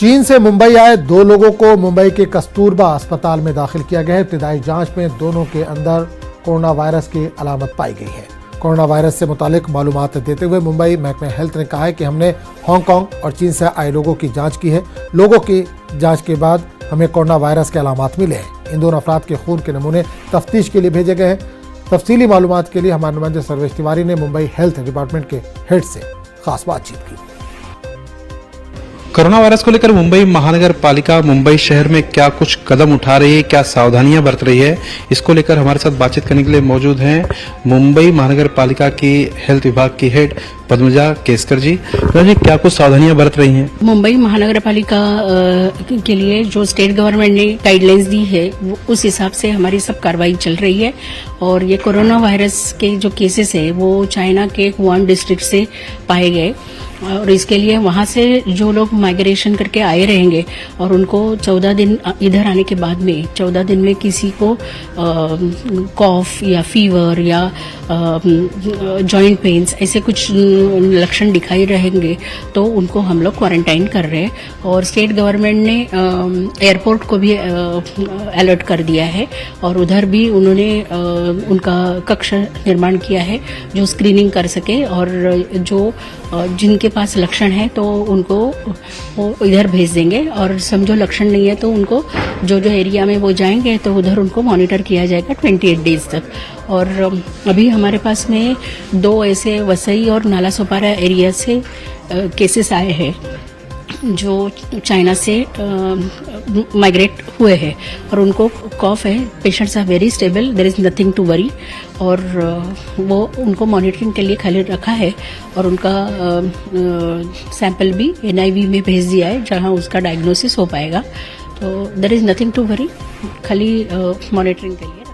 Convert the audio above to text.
चीन से मुंबई आए 2 लोगों को मुंबई के कस्तूरबा अस्पताल में दाखिल किया गया है। इब्तिदाई जांच में दोनों के अंदर कोरोना वायरस की अलामत पाई गई है। कोरोना वायरस से मुतालिक मालूमात देते हुए मुंबई महकमा हेल्थ ने कहा है कि हमने हांगकांग और चीन से आए लोगों की जांच की है। लोगों की जांच के बाद हमें कोरोना वायरस के अलामत मिले हैं। इन दोनों अफराद के खून के नमूने तफ्तीश के लिए भेजे गए हैं। तफसीली मालूमात के लिए हमारे नुमाइंदे सर्वेश तिवारी ने मुंबई हेल्थ डिपार्टमेंट के हेड से खास बातचीत की। कोरोना वायरस को लेकर मुंबई महानगर पालिका मुंबई शहर में क्या कुछ कदम उठा रही है, क्या सावधानियां बरत रही है, इसको लेकर हमारे साथ बातचीत करने के लिए मौजूद हैं मुंबई महानगर पालिका की हेल्थ विभाग की हेड पद्मजा केसकर जी। जी, क्या कुछ सावधानियां बरत रही हैं? मुंबई महानगर पालिका के लिए जो स्टेट गवर्नमेंट ने गाइडलाइंस दी है उस हिसाब से हमारी सब कार्रवाई चल रही है। और ये कोरोना वायरस के जो केसेस है वो चाइना के वुहान डिस्ट्रिक्ट से पाए गए और इसके लिए वहां से जो लोग माइग्रेशन करके आए रहेंगे और उनको 14 दिन इधर आने के बाद में 14 दिन में किसी को कॉफ या फीवर या जॉइंट पेन्स ऐसे कुछ लक्षण दिखाई रहेंगे तो उनको हम लोग क्वारंटाइन कर रहे हैं। और स्टेट गवर्नमेंट ने एयरपोर्ट को भी अलर्ट कर दिया है और उधर भी उन्होंने उनका कक्ष निर्माण किया है जो स्क्रीनिंग कर सके और जो जिनके पास लक्षण है तो उनको वो इधर भेज देंगे और समझो लक्षण नहीं है तो उनको जो एरिया में वो जाएंगे तो उधर उनको मॉनिटर किया जाएगा 28 डेज तक। और अभी हमारे पास में 2 ऐसे वसई और नाला सोपारा एरिया से केसेस आए हैं जो चाइना से माइग्रेट हुए हैं और उनको कॉफ है। Patients are very stable, there is nothing to worry. और वो उनको मॉनिटरिंग के लिए खाली रखा है और उनका सैंपल भी NIV में भेज दिया है जहां उसका डायग्नोसिस हो पाएगा। तो there is nothing to worry, खाली मॉनिटरिंग के लिए।